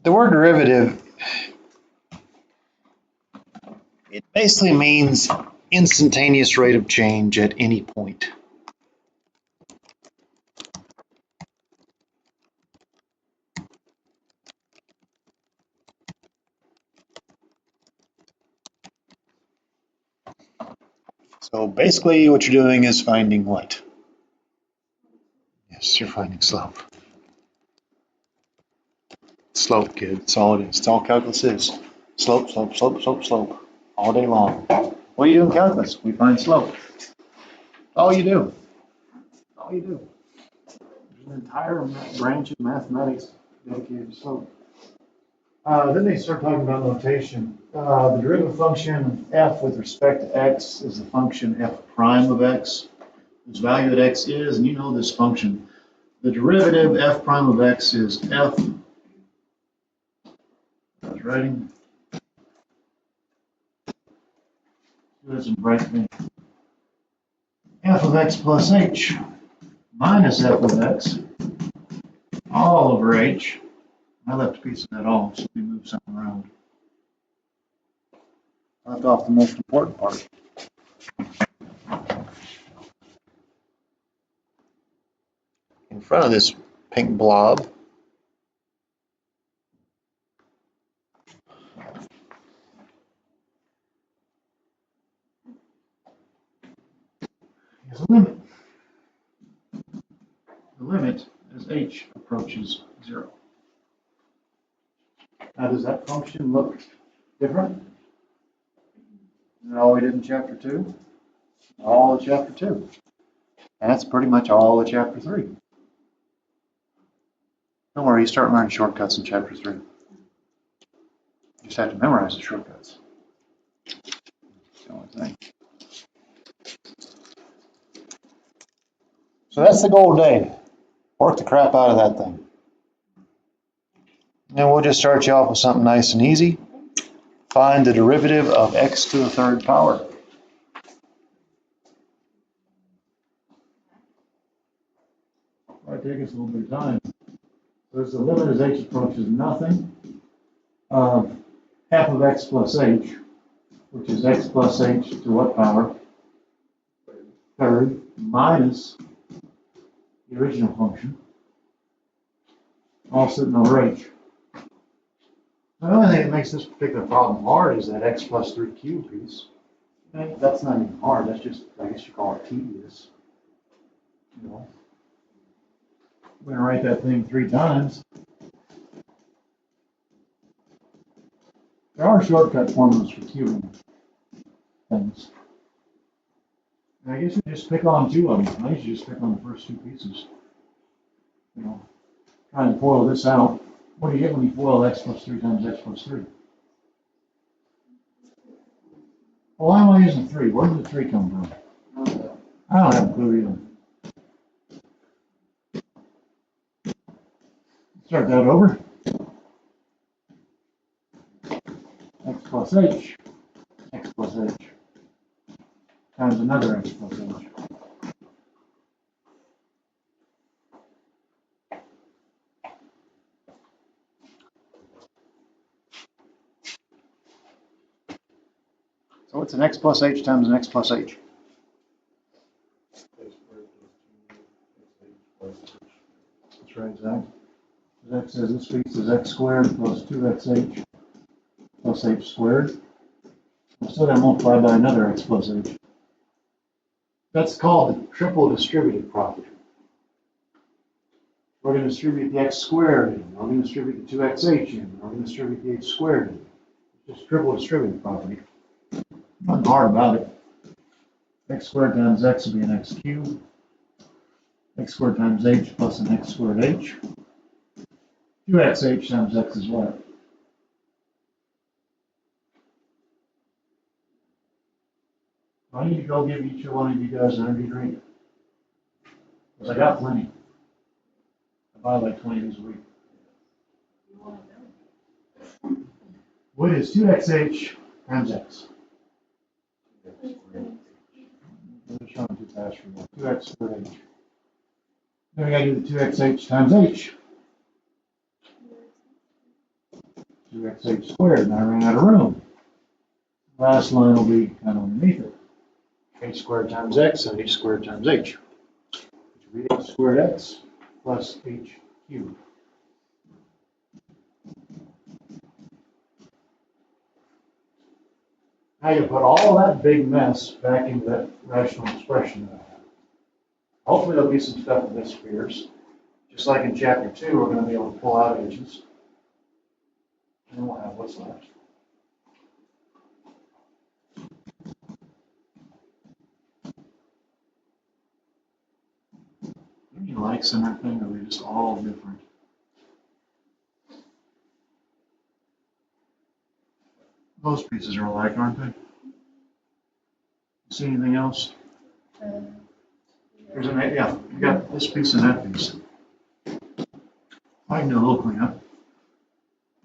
The word derivative, it basically means instantaneous rate of change at any point. So basically what you're doing is finding what? Yes, you're finding slope. Slope, kid. That's all it is. It's all calculus is. Slope, slope, slope, slope, slope. All day long. What do you do in calculus? We find slope. All you do. All you do. There's an entire branch of mathematics dedicated to slope. Then they start talking about notation. The derivative function f with respect to x is the function f prime of x, whose value at x is, and you know this function. The derivative f prime of x is f, I was writing, do this in bright pink, f of x plus h minus f of x all over h. I left a piece of that off, so we move something around. I left off the most important part. In front of this pink blob is a limit. The limit as h approaches 0. Now, does that function look different than all we did in chapter 2? All of chapter 2. And that's pretty much all of chapter 3. Don't worry, you start learning shortcuts in chapter 3. You just have to memorize the shortcuts. That's the only thing. So that's the goal today. Work the crap out of that thing. And we'll just start you off with something nice and easy. Find the derivative of x to the third power. Might take us a little bit of time. So as the limit as h approaches nothing, half of x plus h, which is x plus h to what power? Third, minus the original function, all sitting over h. The only thing that makes this particular problem hard is that x plus 3 cubed piece. That's not even hard, that's just, I guess you call it tedious. You know, we're going to write that thing 3 times. There are shortcut formulas for cubing things. And I guess you just pick on 2 of them. I usually just pick on the first 2 pieces. You know, trying to FOIL this out. What do you get when you FOIL x plus 3 times x plus 3? Well, why am I using 3? Where did the 3 come from? I don't have a clue either. Start that over. X plus h, x plus h, times another x plus h. So what's an x plus h times an x plus h? That's right, Zach. X says this piece is x squared plus 2xh plus h squared. I'm still going to multiply by another x plus h. That's called the triple distributive property. We're going to distribute the x squared in. We're going to distribute the 2xh in. We're going to distribute the h squared in. It's just triple distributive property. Nothing hard about it. X squared times x will be an x cubed. X squared times h plus an x squared h. 2xh times x is what? I need to go give each one of you guys an energy drink. Because I got plenty. I buy like 20 of these a week. What is 2xh times x? I'm showing too fast for you. 2x squared h. Then we got to do the 2xh times h. 2xh squared, and I ran out of room. Last line will be kind of underneath it. H squared times x and h squared times h. Which will be h squared x plus h cubed. Now you put all that big mess back into that rational expression that I have. Hopefully there'll be some stuff that disappears. Just like in chapter 2, we're going to be able to pull out h's. And we'll have what's left. Any likes in that thing, or are they just all different? Most pieces are alike, aren't they? See anything else? There's an, yeah, you got this piece and that piece. I can do a little cleanup.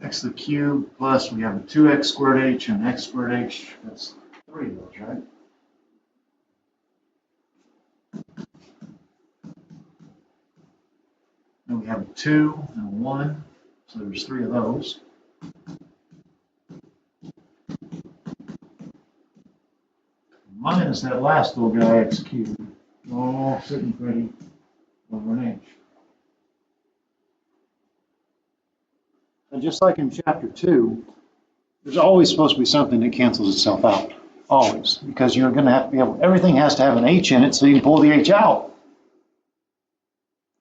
X to the cube plus we have a 2x squared h and x squared h. That's 3 of those, right? Then we have a 2 and a 1, so there's 3 of those. Minus that last little guy, x cubed, all sitting pretty over an h. And just like in chapter 2, there's always supposed to be something that cancels itself out. Always. Because you're going to have to be able, everything has to have an h in it so you can pull the h out.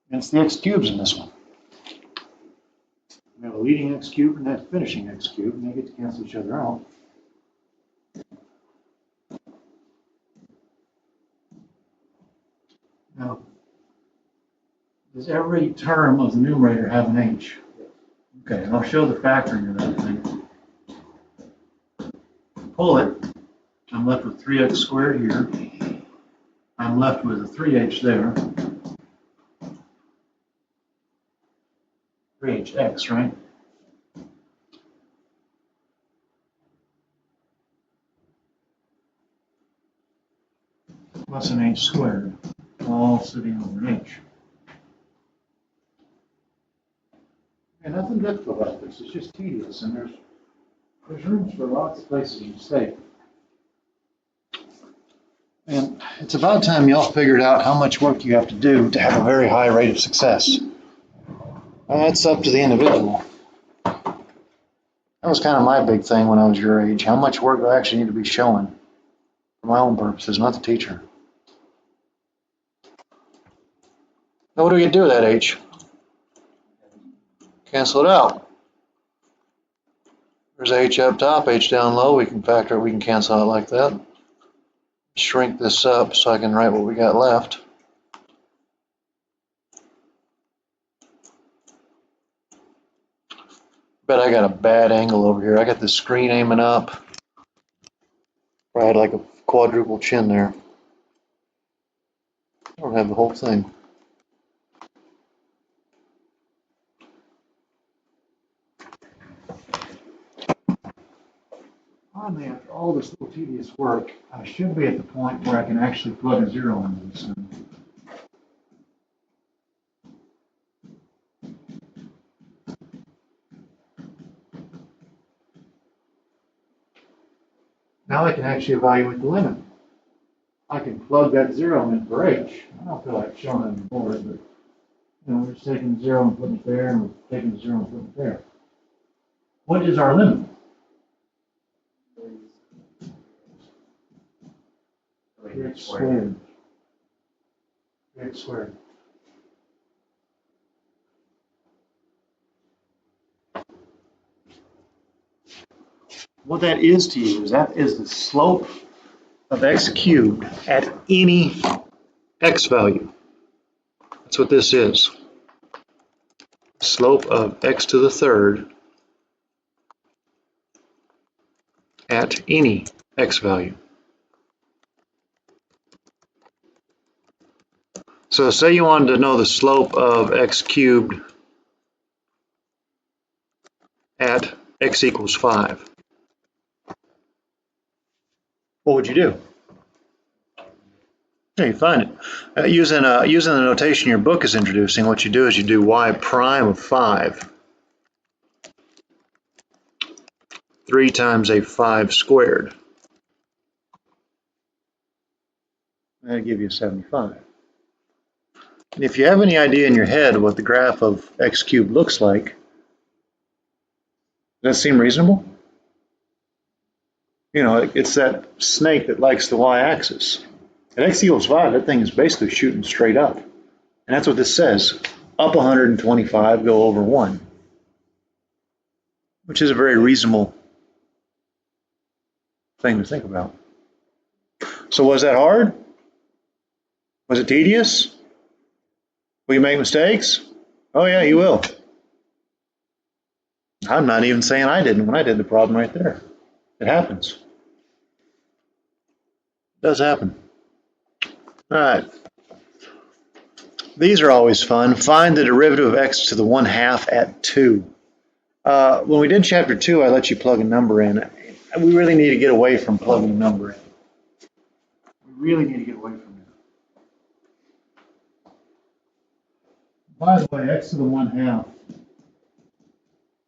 And it's the x cubes in this one. We have a leading x cube and a finishing x cube, and they get to cancel each other out. Now, does every term of the numerator have an h? Okay, and I'll show the factoring of that thing. Pull it, I'm left with 3x squared here. I'm left with a 3h there. 3hx, right? Plus an h squared, all sitting over an h. And nothing difficult about this, it's just tedious, and there's rooms for lots of places in the state. And it's about time y'all figured out how much work you have to do to have a very high rate of success. That's up to the individual. That was kind of my big thing when I was your age. How much work do I actually need to be showing for my own purposes, not the teacher? Now what do we do with that h? Cancel it out. There's h up top, h down low. We can factor it, we can cancel out like that. Shrink this up so I can write what we got left. Bet I got a bad angle over here. I got the screen aiming up. I had like a quadruple chin there. I don't have the whole thing. Finally, after all this little tedious work, I should be at the point where I can actually plug a 0 into this thing. Now I can actually evaluate the limit. I can plug that 0 in for h. I don't feel like showing it on the board, but we're just taking 0 and putting it there, and we're taking 0 and putting it there. What is our limit? X squared. X squared. What that is to you is that is the slope of x cubed at any x value. That's what this is. Slope of x to the third at any x value. So say you wanted to know the slope of x cubed at x equals 5. What would you do? Yeah, you find it. Using the notation your book is introducing, what you do is you do y prime of 5 3 times a 5 squared. That'll give you 75. And if you have any idea in your head what the graph of x cubed looks like, does that seem reasonable? You know, it's that snake that likes the y-axis. At x equals 5, that thing is basically shooting straight up. And that's what this says. Up 125, go over 1. Which is a very reasonable thing to think about. So was that hard? Was it tedious? Will you make mistakes? Oh yeah, you will. I'm not even saying I didn't when I did the problem right there. It happens. It does happen. All right. These are always fun. Find the derivative of x to the 1/2 at 2. When we did chapter 2, I let you plug a number in. We really need to get away from plugging a number in. We really need to get away from that. By the way, x to the 1/2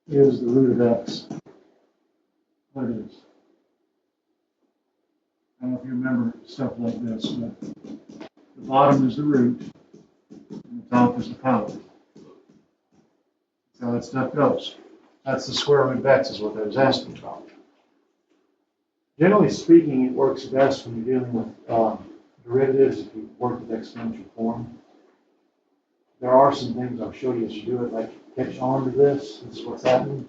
is the root of x. What it is. I don't know if you remember stuff like this, but the bottom is the root, and the top is the power. That's how that stuff goes. That's the square root of x is what I was asking about. Generally speaking, it works best when you're dealing with derivatives if you work with exponential form. There are some things I'll show you as you do it, like catch on to this. This is what's happening.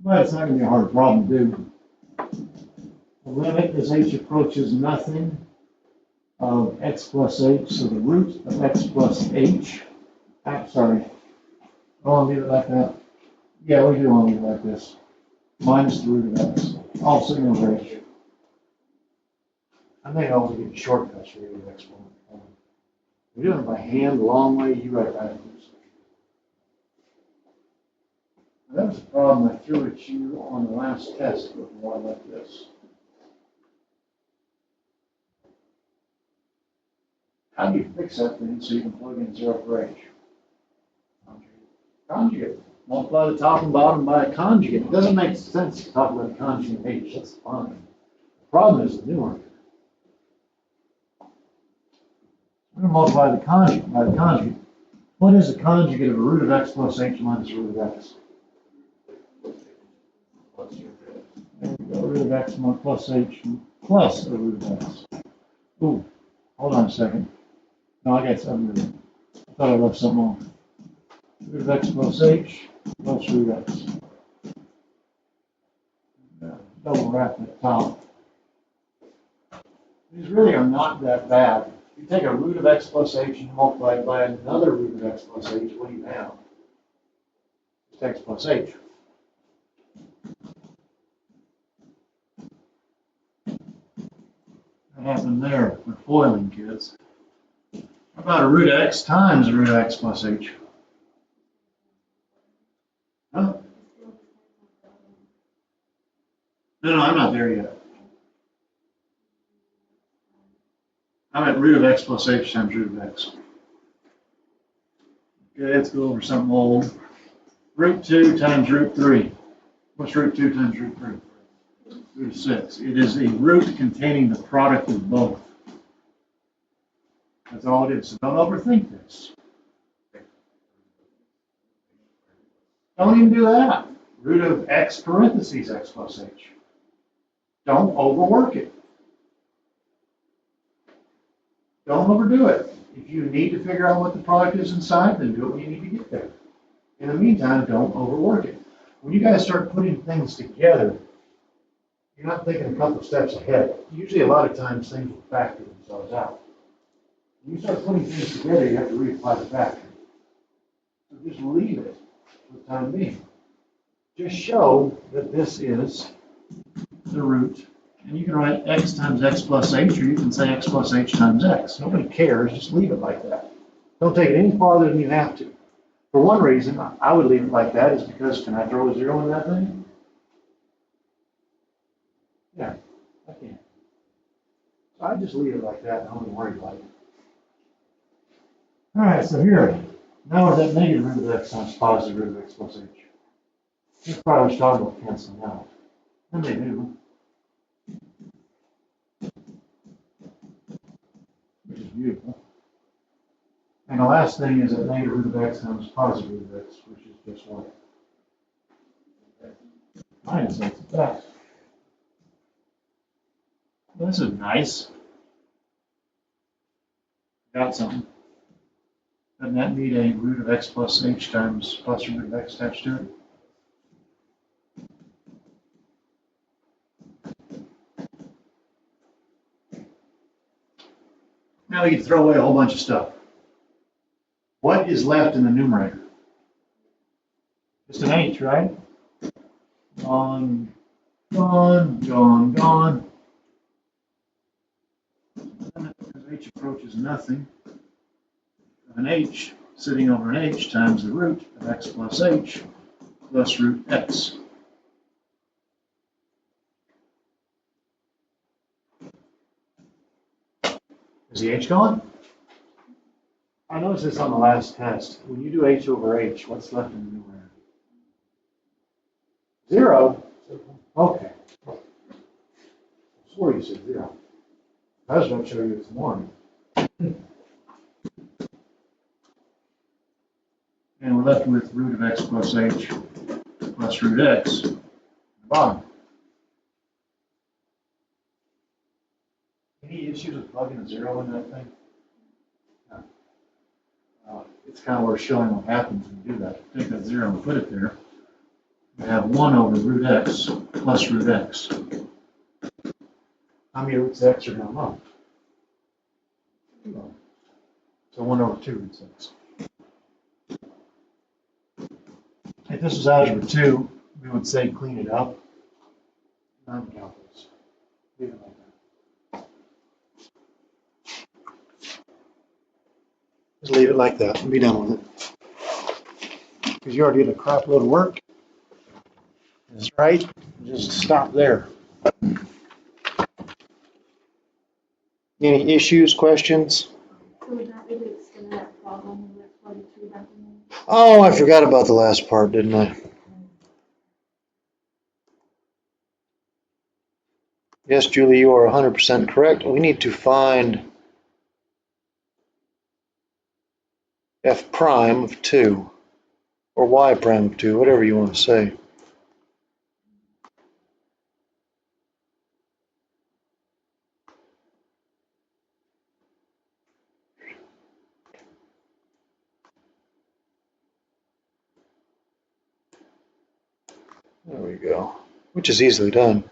But it's not going to be a hard problem to do. The limit as h approaches nothing of x plus h, so the root of x plus h. I'm sorry. I want to leave it like that. Yeah, we do want to leave it like this. Minus the root of x. Also over h. I think I always get shortcuts for the exponent. If you're doing it by hand the long way, you write backwards. That was a problem I threw at you on the last test with one like this. How do you fix that thing so you can plug in 0 for h? Conjugate. Multiply the top and bottom by a conjugate. It doesn't make sense to talk about a conjugate of h. That's fine. The problem is the numerator. We're going to multiply the conjugate by the conjugate. What is the conjugate of a root of x plus h minus root of x? There we go. Root of x plus h plus a root of x. Ooh, hold on a second. No, I got something. I thought I left something off. Root of x plus h plus root of x. Double wrap at the top. These really are not that bad. If you take a root of x plus h and multiply it by another root of x plus h, what do you have? It's x plus h. What happened there? We're foiling, kids. How about a root of x times a root of x plus h? Huh? No, I'm not there yet. I'm at root of x plus h times root of x. Okay, let's go over something old. Root 2 times root 3. What's root 2 times root 3? Root of 6. It is a root containing the product of both. That's all it is. So don't overthink this. Don't even do that. Root of x parentheses x plus h. Don't overwork it. Don't overdo it. If you need to figure out what the product is inside, then do it when you need to get there. In the meantime, don't overwork it. When you guys start putting things together, you're not thinking a couple of steps ahead. Usually a lot of times things will factor themselves out. When you start putting things together, you have to reapply the factor. So just leave it for the time being. Just show that this is the root. And you can write x times x plus h, or you can say x plus h times x. Nobody cares. Just leave it like that. Don't take it any farther than you have to. For one reason, I would leave it like that is because, can I throw a 0 in that thing? Yeah, I can. So I just leave it like that and I don't worry about it. All right, so here, now we're at negative root of x times positive root of x plus h. This is probably what I was talking about canceling out. And they do. Which is beautiful. And the last thing is that negative root of x times positive root of x, which is just what? Minus x at that. Well, this is nice. Got something. Doesn't that need a root of x plus h times plus root of x attached to it? Now we can throw away a whole bunch of stuff. What is left in the numerator? Just an h, right? Gone, gone, gone, gone. Because h approaches nothing. An h sitting over an h times the root of x plus h plus root x. Is the h gone? I noticed this on the last test. When you do h over h, what's left in the numerator? 0? Okay. I swore you said 0. I was going to show you it's 1. And we're left with root of x plus h plus root x at the bottom. Any issues with plugging a 0 into that thing? No. It's kind of worth showing what happens when you do that. Take that 0 and put it there. We have 1 over root x plus root x. How many roots x are going to know? So 1 over 2 roots x. If this was algebra 2, we would say clean it up. Non-calculus. Leave it like that. Just leave it like that and be done with it. Because you already did a crap load of work. That's right. Just stop there. Any issues, questions? So would that be the extent of that problem with 42 back in there? Oh, I forgot about the last part, didn't I? Yes, Julie, you are 100% correct. We need to find f prime of 2, or y prime of 2, whatever you want to say. There we go, which is easily done.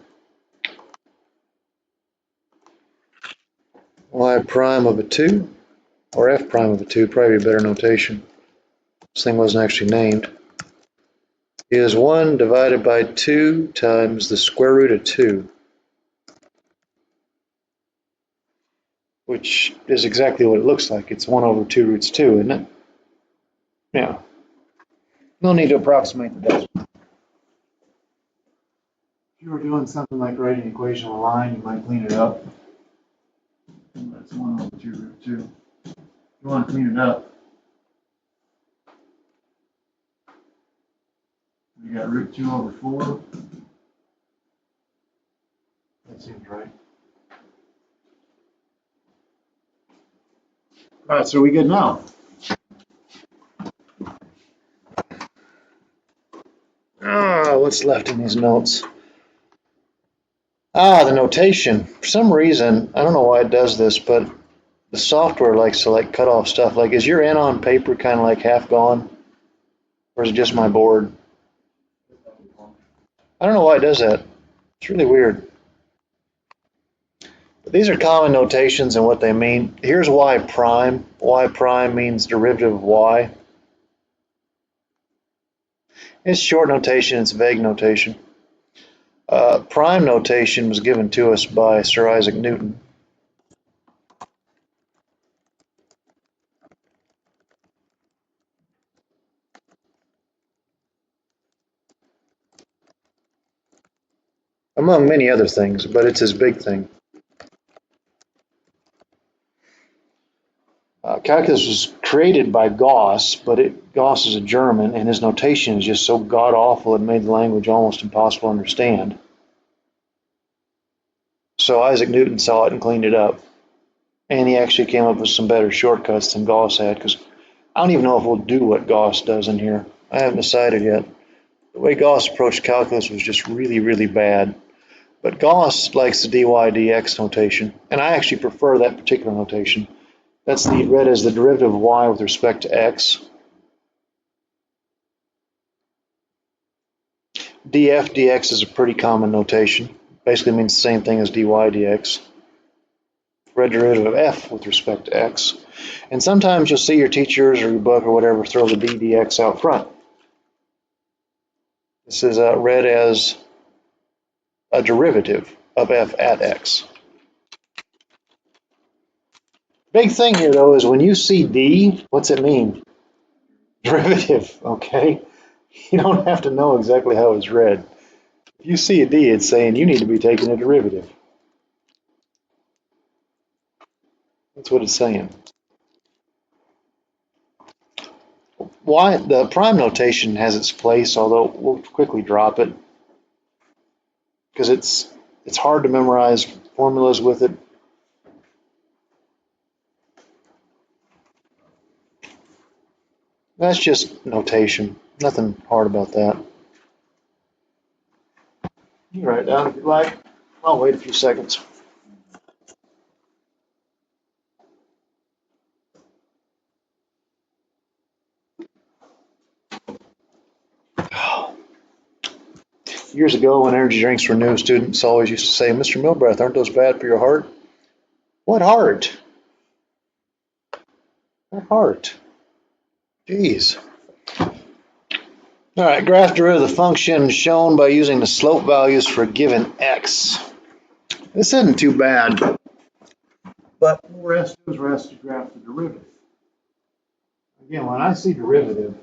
Y prime of a 2, or f prime of a 2, probably a better notation. This thing wasn't actually named. Is 1 divided by 2 times the square root of 2, which is exactly what it looks like. It's 1 over 2 roots 2, isn't it? Yeah. No need to approximate the decimal. If you were doing something like writing an equation on a line, you might clean it up. That's 1 over 2 root 2. If you want to clean it up, you got root 2 over 4. That seems right. All right, so are we good now? What's left in these notes? The notation. For some reason, I don't know why it does this, but the software likes to cut off stuff. Like, is your N on paper kind of like half gone? Or is it just my board? I don't know why it does that. It's really weird. But these are common notations and what they mean. Here's y prime. Y prime means derivative of y. It's short notation, it's vague notation. Prime notation was given to us by Sir Isaac Newton. Among many other things, but it's his big thing. Calculus was created by Gauss, but Gauss is a German, and his notation is just so god-awful it made the language almost impossible to understand. So Isaac Newton saw it and cleaned it up. And he actually came up with some better shortcuts than Gauss had, because I don't even know if we'll do what Gauss does in here. I haven't decided yet. The way Gauss approached calculus was just really, really bad. But Gauss likes the dy dx notation, and I actually prefer that particular notation. That's read as the derivative of y with respect to x. df dx is a pretty common notation. Basically means the same thing as dy dx. Read derivative of f with respect to x. And sometimes you'll see your teachers or your book or whatever throw the d dx out front. This is read as a derivative of f at x. Big thing here though is when you see d, what's it mean? Derivative, okay? You don't have to know exactly how it's read. If you see a d, it's saying you need to be taking a derivative. That's what it's saying. Why the prime notation has its place, although we'll quickly drop it because it's hard to memorize formulas with it. That's just notation. Nothing hard about that. You can write it down if you like. I'll wait a few seconds. Years ago, when energy drinks were new, students always used to say, "Mr. Milbrath, aren't those bad for your heart?" What heart? What heart? Jeez. All right, graph derivative function shown by using the slope values for a given x. This isn't too bad, but what we're asked to do is we're asked to graph the derivative. Again, when I see derivative,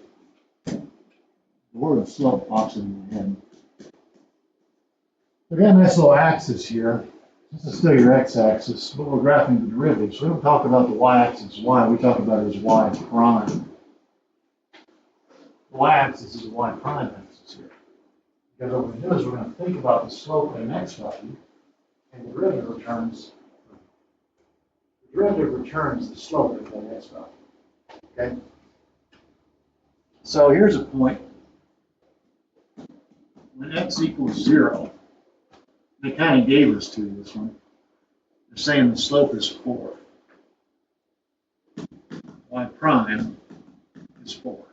the word slope pops in my head. We got a nice little axis here. This is still your x-axis, but we're graphing the derivative. So we don't talk about the y-axis y, we talk about it as y prime. The y-axis is a y prime axis here. Because what we're going to do is we're going to think about the slope at an x value, and the derivative returns the slope at that x value. Okay? So here's a point. When x equals 0, they kind of gave us to this one. They're saying the slope is 4. Y prime is 4.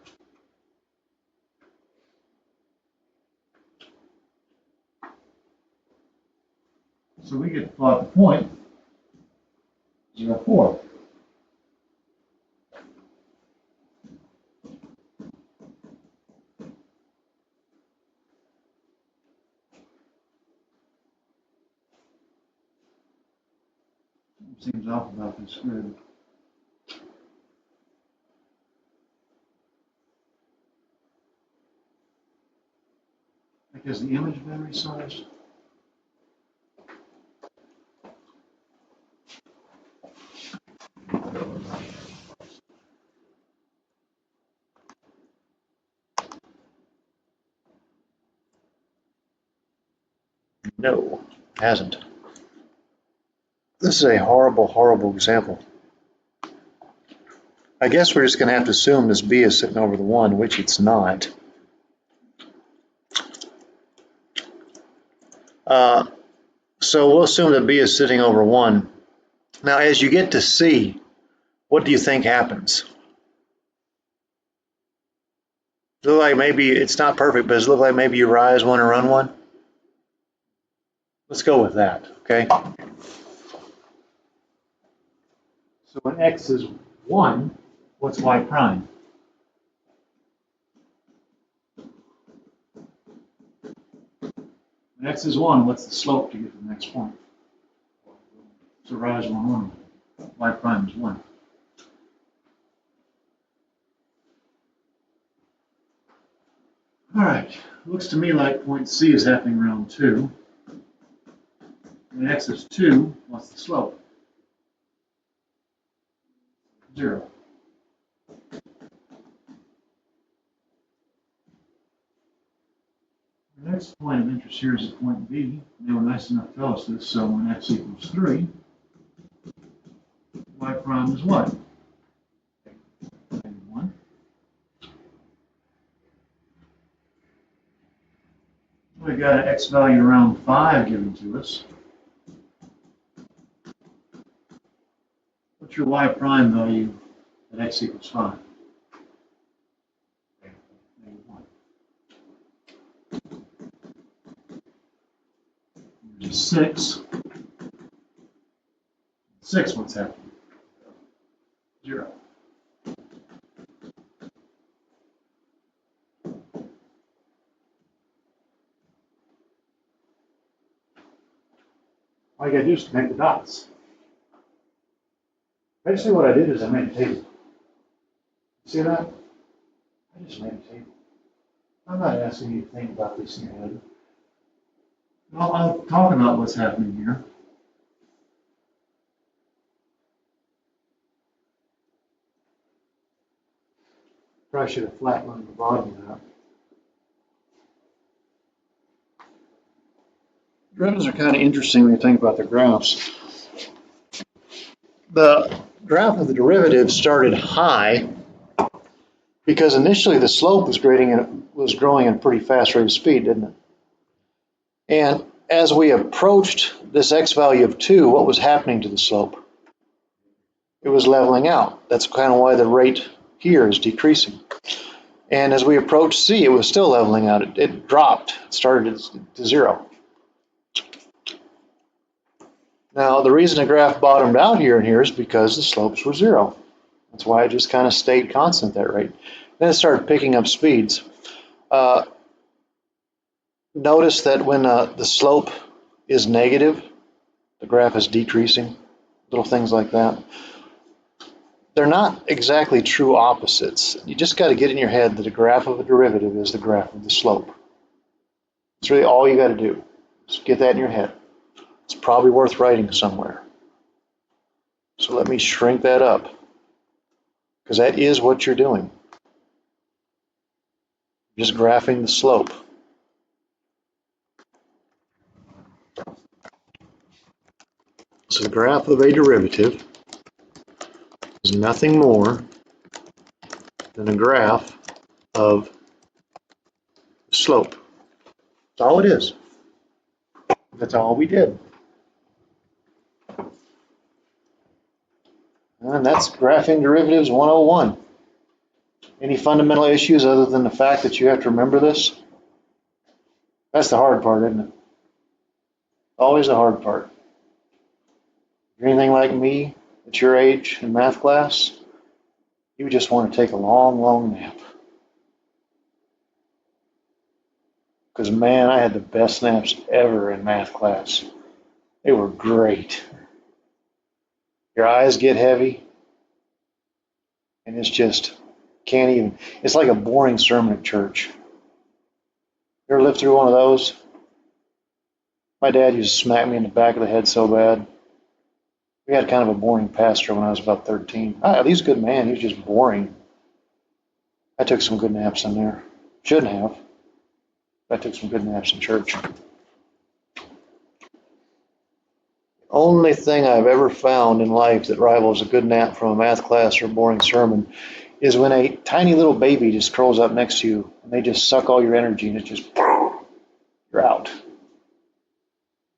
So we get to plot the point 0, 4. Seems off about this grid. Because the image been resized? No, hasn't. This is a horrible, horrible example. I guess we're just going to have to assume this b is sitting over the 1, which it's not. So we'll assume that b is sitting over 1. Now, as you get to c, what do you think happens? Does it look like maybe it's not perfect, but does it look like maybe you rise 1 or run 1? Let's go with that, okay? So when x is 1, what's y prime? When x is 1, what's the slope to get to the next point? So rise 1, 1. Y prime is 1. All right, looks to me like point C is happening around 2. When x is 2, what's the slope? 0. The next point of interest here is at point B. They were nice enough to tell us this, so when x equals 3, y prime is what? -1. We've got an x value around 5 given to us. What's your y prime value at x equals 5? -1. There's a 6. 6, what's happening? 0. All you gotta do is connect the dots. Basically what I did is I made a table. See that? I just made a table. I'm not asking you to think about this in your head. I'll talk about what's happening here. Probably should have flatlined the bottom of that. Derivatives are kind of interesting when you think about the graphs. The graph of the derivative started high because initially the slope was growing at a pretty fast rate of speed, didn't it? And as we approached this x value of 2, what was happening to the slope? It was leveling out. That's kind of why the rate here is decreasing. And as we approached c, it was still leveling out. It dropped. It started to 0. Now, the reason the graph bottomed out here and here is because the slopes were 0. That's why it just kind of stayed constant at that rate. Then it started picking up speeds. Notice that when the slope is negative, the graph is decreasing. Little things like that. They're not exactly true opposites. You just got to get in your head that the graph of a derivative is the graph of the slope. It's really all you got to do. Just get that in your head. It's probably worth writing somewhere. So let me shrink that up, because that is what you're doing. Just graphing the slope. So the graph of a derivative is nothing more than a graph of the slope. That's all it is. That's all we did. And that's graphing derivatives 101. Any fundamental issues other than the fact that you have to remember this? That's the hard part, isn't it? Always the hard part. If you're anything like me at your age in math class, you just want to take a long, long nap. Because, man, I had the best naps ever in math class. They were great. Your eyes get heavy, and it's just can't even. It's like a boring sermon at church. You ever lived through one of those? My dad used to smack me in the back of the head so bad. We had kind of a boring pastor when I was about 13. He's a good man. He was just boring. I took some good naps in there. Shouldn't have. I took some good naps in church. Only thing I've ever found in life that rivals a good nap from a math class or a boring sermon is when a tiny little baby just curls up next to you and they just suck all your energy and it just, you're out.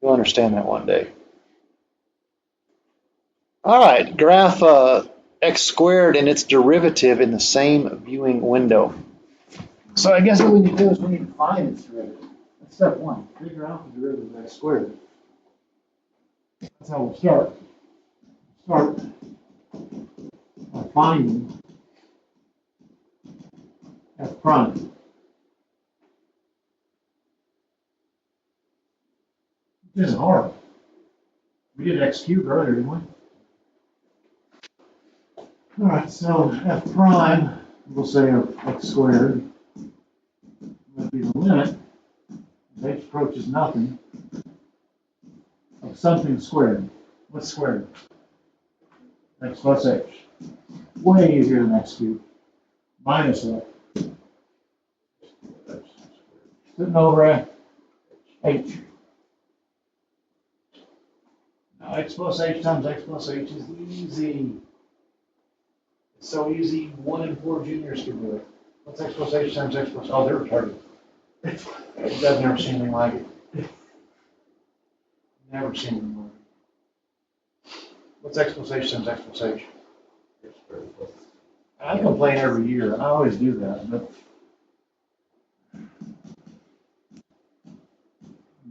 You'll understand that one day. All right, graph x squared and its derivative in the same viewing window. So I guess what we need to do is we need to find its derivative. That's step one. Figure out the derivative of x squared. That's how we'll start. Start by finding f prime. This is hard. We did x cubed earlier, didn't we? All right, so f prime, we'll say of x squared, would be the limit as h approaches nothing of something squared. What's squared? X plus h. Way easier than x cubed. Minus what? sitting over a h. Now x plus h times x plus h is easy. It's so easy, 1 in 4 juniors can do it. What's x plus h times x plus, oh, they're retarded. I've never seen anything like it. Never seen anything like it. What's x plus h times x plus h? I complain every year, and I always do that, but you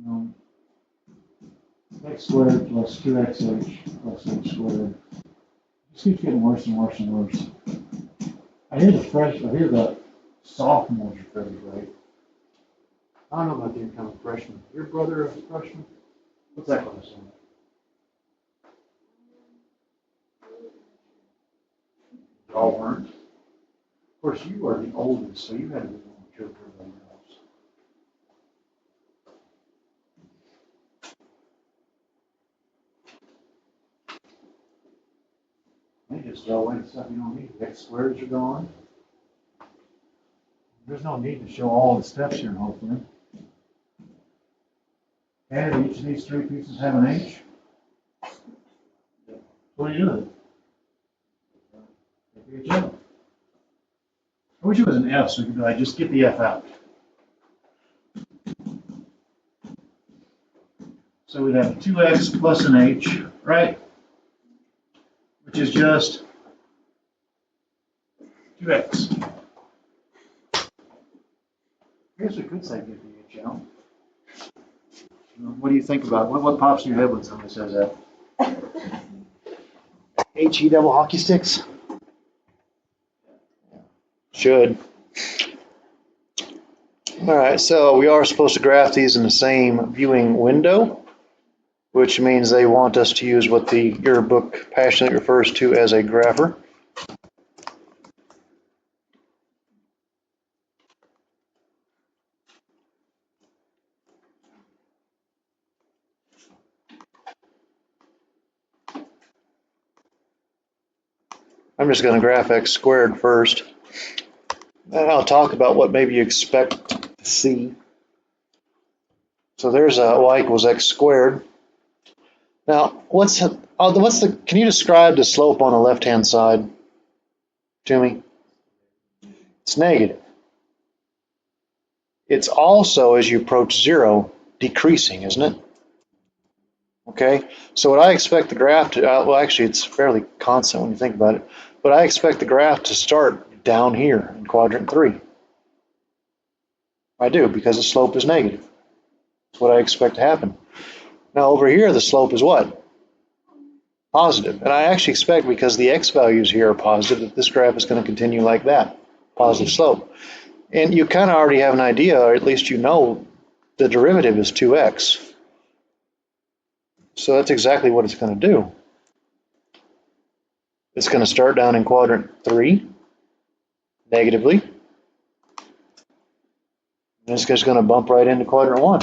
know, x squared plus 2xh plus h squared. Just keeps getting worse and worse and worse. I hear the sophomores are pretty great. I don't know about the incoming freshman. Your brother a freshman? What's that class on? All learned. Of course, you are the oldest, so you had to be more mature for everybody else. They just throw away stuff you don't need. X squareds are gone. There's no need to show all the steps here, hopefully. And each of these 3 pieces have an H. What are you doing? Take the H out. I wish it was an F so we could be like, just get the F out. So we'd have 2x plus an H, right? Which is just 2x. I guess we could say get the H out. What do you think about it? What pops in your head when somebody says that? HE double hockey sticks? Should. All right, so we are supposed to graph these in the same viewing window, which means they want us to use what your book passionately refers to as a grapher. I'm just going to graph x squared first. And I'll talk about what maybe you expect to see. So there's y equals x squared. Now, can you describe the slope on the left-hand side to me? It's negative. It's also, as you approach 0, decreasing, isn't it? Okay, so what I expect the graph to, well, actually, it's fairly constant when you think about it, but I expect the graph to start down here in quadrant 3. I do, because the slope is negative. That's what I expect to happen. Now, over here, the slope is what? Positive. And I actually expect, because the x values here are positive, that this graph is going to continue like that, positive slope. And you kind of already have an idea, or at least you know, the derivative is 2x. So that's exactly what it's going to do. It's going to start down in quadrant 3, negatively. And it's just going to bump right into quadrant 1.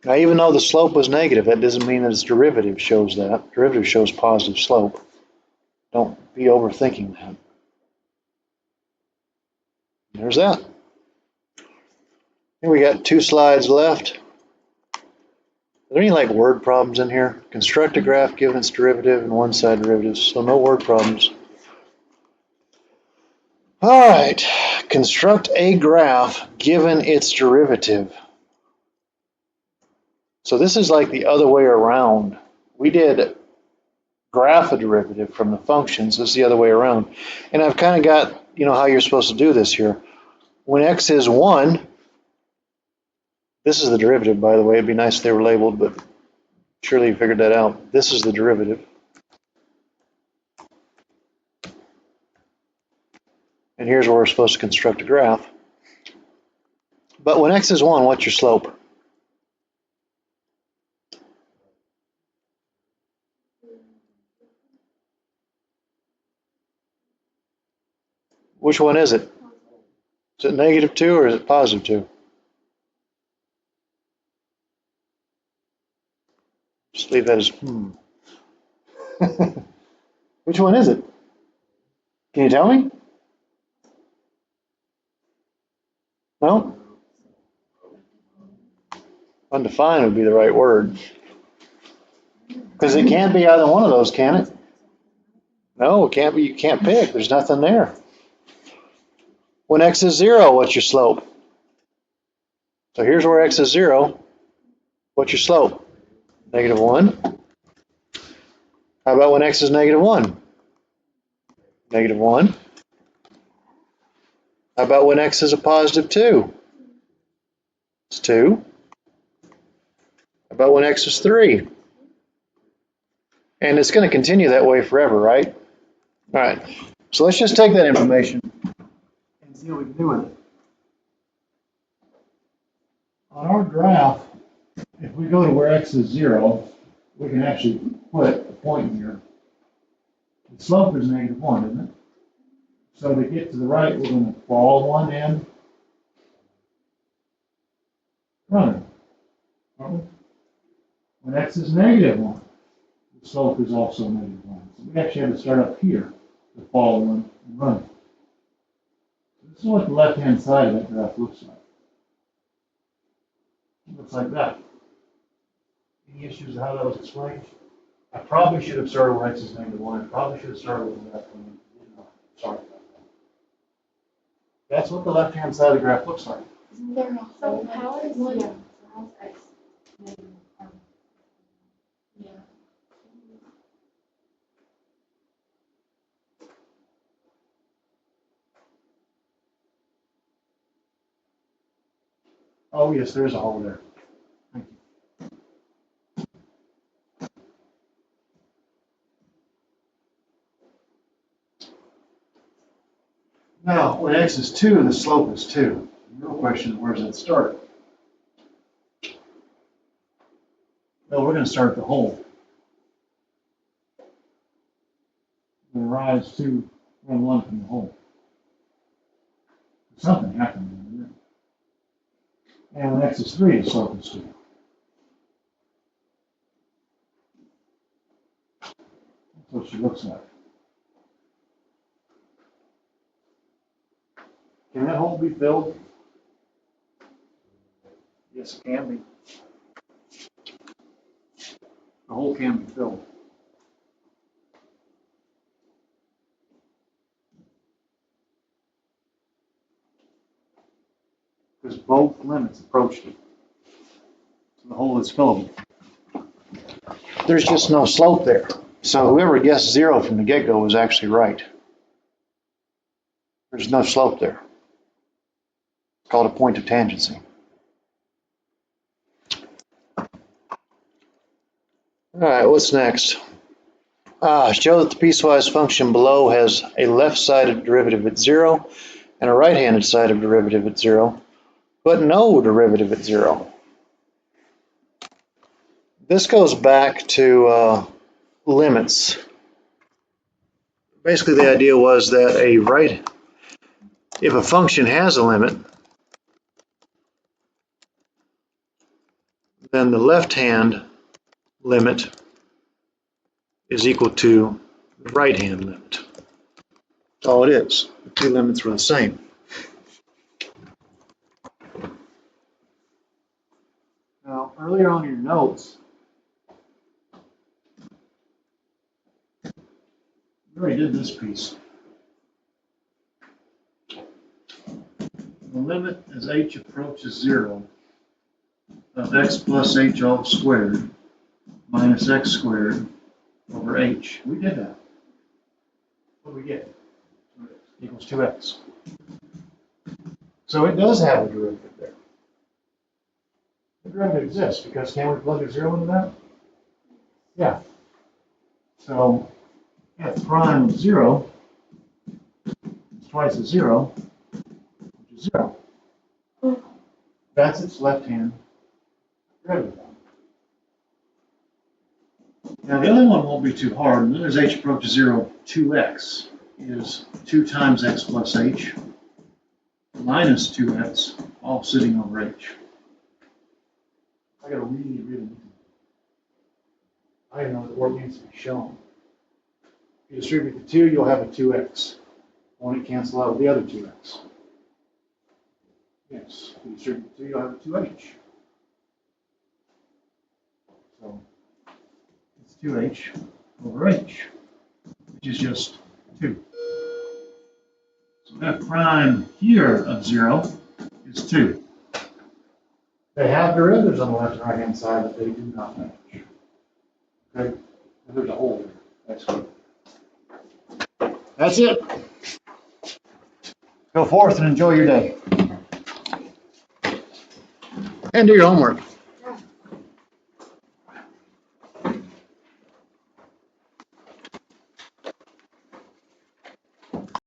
Now, even though the slope was negative, that doesn't mean that its derivative shows that. Derivative shows positive slope. Don't be overthinking that. There's that. And we got 2 slides left. Are there any like word problems in here? Construct a graph given its derivative and one-side derivatives. So no word problems. All right. Construct a graph given its derivative. So this is like the other way around. We did graph a derivative from the functions. This is the other way around. And I've kind of got, how you're supposed to do this here. When x is 1, this is the derivative, by the way. It'd be nice if they were labeled, but surely you figured that out. This is the derivative. And here's where we're supposed to construct a graph. But when x is 1, what's your slope? Which one is it? Is it negative 2 or is it positive 2? Just leave that as Which one is it? Can you tell me? No? Undefined would be the right word. Because it can't be either one of those, can it? No, it can't be. You can't pick. There's nothing there. When x is 0, what's your slope? So here's where x is 0. What's your slope? -1. How about when x is -1? -1. How about when x is a +2? It's 2. How about when x is 3? And it's going to continue that way forever, right? All right. So let's just take that information and see what we can do with it. On our graph, if we go to where x is 0, we can actually put a point here. The slope is -1, isn't it? So to get to the right, we're going to fall one and run. When x is -1, the slope is also -1. So we actually have to start up here to fall one and run. This is what the left-hand side of that graph looks like. It looks like that. Any issues with how that was explained? I probably should have started where x is -1. I probably should have started with that one. Sorry about that. That's what the left-hand side of the graph looks like. Isn't there a so how is one? Yeah. So how's x negative? Yeah. Oh yes, there is a hole there. Thank you. Now, when x is 2, the slope is 2. The real question is, where does it start? Well, we're going to start at the hole. We're going to rise 2, run 1 from the hole. Something happened in there. And when x is 3, the slope is 2. That's what she looks like. Can that hole be filled? Yes, it can be. The hole can be filled. Because both limits approached it. So the hole is fillable. There's just no slope there. So whoever guessed 0 from the get-go was actually right. There's no slope there. It's called a point of tangency. All right, what's next? Show that the piecewise function below has a left-sided derivative at 0 and a right-handed sided derivative at 0, but no derivative at 0. This goes back to limits. Basically, the idea was that if a function has a limit, then the left-hand limit is equal to the right-hand limit. That's all it is. The two limits were the same. Now, earlier on in your notes, you already did this piece. The limit as h approaches 0 of x plus h all squared minus x squared over h. We did that. What do we get? Equals 2x. So it does have a derivative there. The derivative exists because can we plug a 0 into that? Yeah. So f prime of 0 is twice a 0, which is 0. That's its left-hand derivative. Now the other one won't be too hard. Limit as h approaches 0, 2x is 2 times x plus h minus 2x, all sitting over h. I gotta really I know the work needs to be shown. If you distribute the 2, you'll have a 2x. Won't it cancel out with the other 2x? Yes, you distribute 2, you'll have a 2h. So it's 2h over h, which is just 2. So f prime here of 0 is 2. They have derivatives on the left and right hand side, but they do not match. Okay, and there's a hole there. That's good. That's it. Go forth and enjoy your day. And do your homework.